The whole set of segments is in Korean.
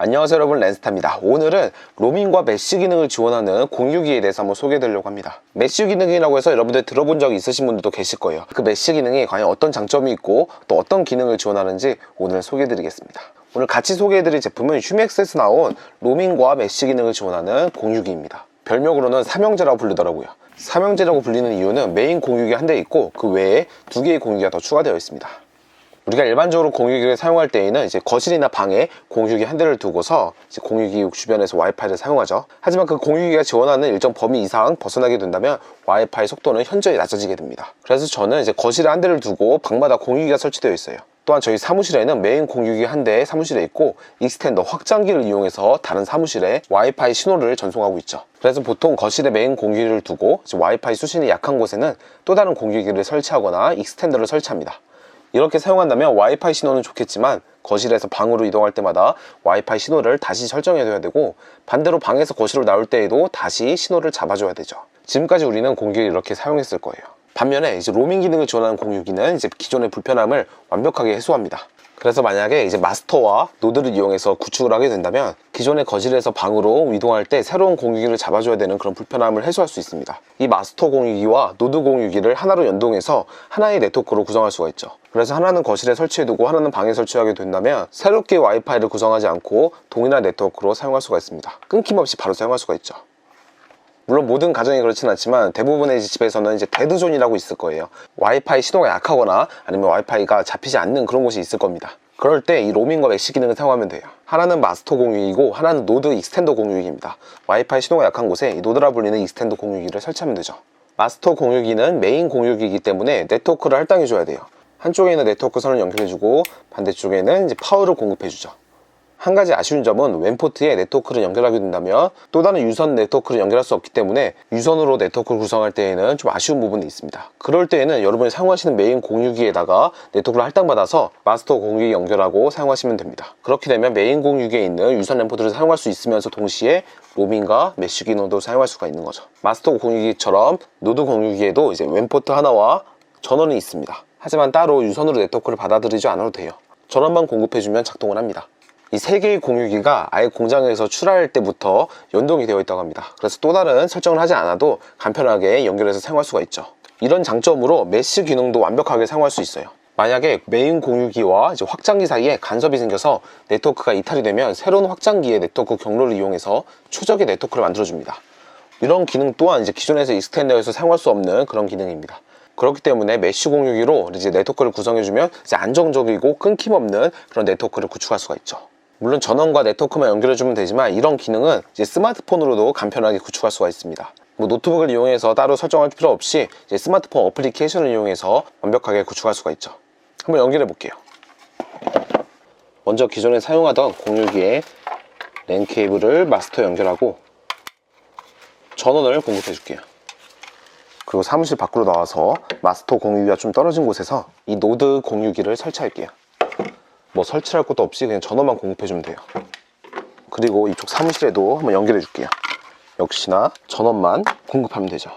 안녕하세요 여러분, 랜스타입니다. 오늘은 로밍과 메쉬 기능을 지원하는 공유기에 대해서 한번 소개해 드리려고 합니다. 메쉬 기능이라고 해서 여러분들 들어본 적이 있으신 분들도 계실 거예요. 그 메쉬 기능이 과연 어떤 장점이 있고 또 어떤 기능을 지원하는지 오늘 소개해 드리겠습니다. 오늘 같이 소개해 드릴 제품은 휴맥스에서 나온 로밍과 메쉬 기능을 지원하는 공유기입니다. 별명으로는 삼형제라고 부르더라고요. 삼형제라고 불리는 이유는 메인 공유기 한 대 있고 그 외에 두 개의 공유기가 더 추가되어 있습니다. 우리가 일반적으로 공유기를 사용할 때에는 이제 거실이나 방에 공유기 한 대를 두고서 이제 공유기 주변에서 와이파이를 사용하죠. 하지만 그 공유기가 지원하는 일정 범위 이상 벗어나게 된다면 와이파이 속도는 현저히 낮아지게 됩니다. 그래서 저는 이제 거실에 한 대를 두고 방마다 공유기가 설치되어 있어요. 또한 저희 사무실에는 메인 공유기 한 대 사무실에 있고 익스텐더 확장기를 이용해서 다른 사무실에 와이파이 신호를 전송하고 있죠. 그래서 보통 거실에 메인 공유기를 두고 와이파이 수신이 약한 곳에는 또 다른 공유기를 설치하거나 익스텐더를 설치합니다. 이렇게 사용한다면 와이파이 신호는 좋겠지만 거실에서 방으로 이동할 때마다 와이파이 신호를 다시 설정해줘야 되고, 반대로 방에서 거실로 나올 때에도 다시 신호를 잡아줘야 되죠. 지금까지 우리는 공유기를 이렇게 사용했을 거예요. 반면에 이제 로밍 기능을 지원하는 공유기는 이제 기존의 불편함을 완벽하게 해소합니다. 그래서 만약에 이제 마스터와 노드를 이용해서 구축을 하게 된다면 기존의 거실에서 방으로 이동할 때 새로운 공유기를 잡아줘야 되는 그런 불편함을 해소할 수 있습니다. 이 마스터 공유기와 노드 공유기를 하나로 연동해서 하나의 네트워크로 구성할 수가 있죠. 그래서 하나는 거실에 설치해두고 하나는 방에 설치하게 된다면 새롭게 와이파이를 구성하지 않고 동일한 네트워크로 사용할 수가 있습니다. 끊김없이 바로 사용할 수가 있죠. 물론 모든 가정이 그렇진 않지만 대부분의 집에서는 이제 데드존이라고 있을 거예요. 와이파이 신호가 약하거나 아니면 와이파이가 잡히지 않는 그런 곳이 있을 겁니다. 그럴 때 이 로밍과 메쉬 기능을 사용하면 돼요. 하나는 마스터 공유기이고 하나는 노드 익스텐더 공유기입니다. 와이파이 신호가 약한 곳에 이 노드라 불리는 익스텐더 공유기를 설치하면 되죠. 마스터 공유기는 메인 공유기이기 때문에 네트워크를 할당해줘야 돼요. 한쪽에는 네트워크 선을 연결해주고 반대쪽에는 이제 파워를 공급해주죠. 한 가지 아쉬운 점은 웬 포트에 네트워크를 연결하게 된다면 또 다른 유선 네트워크를 연결할 수 없기 때문에 유선으로 네트워크를 구성할 때에는 좀 아쉬운 부분이 있습니다. 그럴 때에는 여러분이 사용하시는 메인 공유기에다가 네트워크를 할당받아서 마스터 공유기 연결하고 사용하시면 됩니다. 그렇게 되면 메인 공유기에 있는 유선 랜 포트를 사용할 수 있으면서 동시에 로밍과 메쉬 기능도 사용할 수가 있는 거죠. 마스터 공유기처럼 노드 공유기에도 이제 웬 포트 하나와 전원이 있습니다. 하지만 따로 유선으로 네트워크를 받아들이지 않아도 돼요. 전원만 공급해주면 작동을 합니다. 이 세 개의 공유기가 아예 공장에서 출하할 때부터 연동이 되어 있다고 합니다. 그래서 또 다른 설정을 하지 않아도 간편하게 연결해서 사용할 수가 있죠. 이런 장점으로 메쉬 기능도 완벽하게 사용할 수 있어요. 만약에 메인 공유기와 이제 확장기 사이에 간섭이 생겨서 네트워크가 이탈이 되면 새로운 확장기의 네트워크 경로를 이용해서 최적의 네트워크를 만들어줍니다. 이런 기능 또한 이제 기존에서 익스텐더에서 사용할 수 없는 그런 기능입니다. 그렇기 때문에 메쉬 공유기로 이제 네트워크를 구성해주면 이제 안정적이고 끊김없는 그런 네트워크를 구축할 수가 있죠. 물론 전원과 네트워크만 연결해주면 되지만 이런 기능은 이제 스마트폰으로도 간편하게 구축할 수가 있습니다. 노트북을 이용해서 따로 설정할 필요 없이 이제 스마트폰 어플리케이션을 이용해서 완벽하게 구축할 수가 있죠. 한번 연결해 볼게요. 먼저 기존에 사용하던 공유기에 랜 케이블을 마스터에 연결하고 전원을 공급해 줄게요. 그리고 사무실 밖으로 나와서 마스터 공유기가 좀 떨어진 곳에서 이 노드 공유기를 설치할게요. 뭐 설치할 것도 없이 그냥 전원만 공급해주면 돼요. 그리고 이쪽 사무실에도 한번 연결해 줄게요. 역시나 전원만 공급하면 되죠.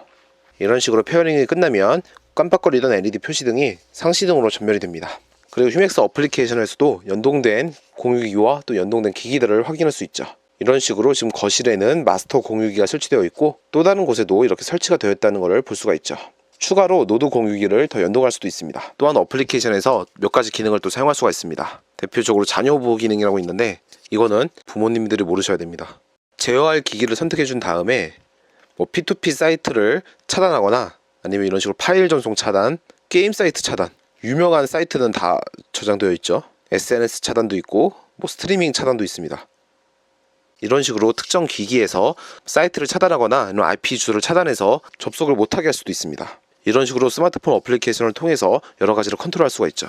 이런 식으로 페어링이 끝나면 깜빡거리던 LED 표시등이 상시등으로 전멸이 됩니다. 그리고 휴맥스 어플리케이션에서도 연동된 공유기와 또 연동된 기기들을 확인할 수 있죠. 이런 식으로 지금 거실에는 마스터 공유기가 설치되어 있고 또 다른 곳에도 이렇게 설치가 되어 있다는 것을 볼 수가 있죠. 추가로 노드 공유기를 더 연동할 수도 있습니다. 또한 어플리케이션에서 몇 가지 기능을 또 사용할 수가 있습니다. 대표적으로 자녀 보호 기능이라고 있는데 이거는 부모님들이 모르셔야 됩니다. 제어할 기기를 선택해 준 다음에 뭐 P2P 사이트를 차단하거나 아니면 이런 식으로 파일 전송 차단, 게임 사이트 차단, 유명한 사이트는 다 저장되어 있죠. SNS 차단도 있고 뭐 스트리밍 차단도 있습니다. 이런 식으로 특정 기기에서 사이트를 차단하거나 아니면 IP 주소를 차단해서 접속을 못하게 할 수도 있습니다. 이런 식으로 스마트폰 어플리케이션을 통해서 여러 가지를 컨트롤할 수가 있죠.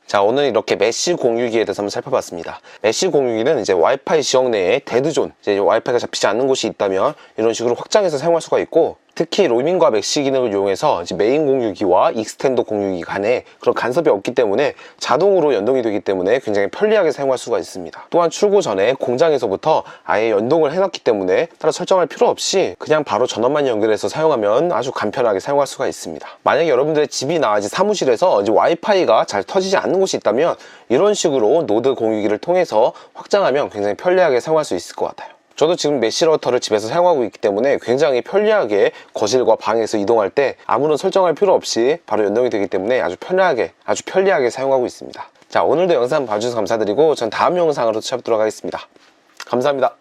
자, 오늘 이렇게 메쉬 공유기에 대해서 한번 살펴봤습니다. 메쉬 공유기는 이제 와이파이 지역 내에 데드존, 이제 와이파이가 잡히지 않는 곳이 있다면 이런 식으로 확장해서 사용할 수가 있고, 특히 로밍과 메쉬 기능을 이용해서 이제 메인 공유기와 익스텐더 공유기 간에 그런 간섭이 없기 때문에 자동으로 연동이 되기 때문에 굉장히 편리하게 사용할 수가 있습니다. 또한 출고 전에 공장에서부터 아예 연동을 해놨기 때문에 따로 설정할 필요 없이 그냥 바로 전원만 연결해서 사용하면 아주 간편하게 사용할 수가 있습니다. 만약에 여러분들의 집이나 이제 사무실에서 이제 와이파이가 잘 터지지 않는 곳이 있다면 이런 식으로 노드 공유기를 통해서 확장하면 굉장히 편리하게 사용할 수 있을 것 같아요. 저도 지금 메쉬 라우터를 집에서 사용하고 있기 때문에 굉장히 편리하게 거실과 방에서 이동할 때 아무런 설정할 필요 없이 바로 연동이 되기 때문에 아주 편리하게 사용하고 있습니다. 자, 오늘도 영상 봐주셔서 감사드리고 전 다음 영상으로 찾아뵙도록 하겠습니다. 감사합니다.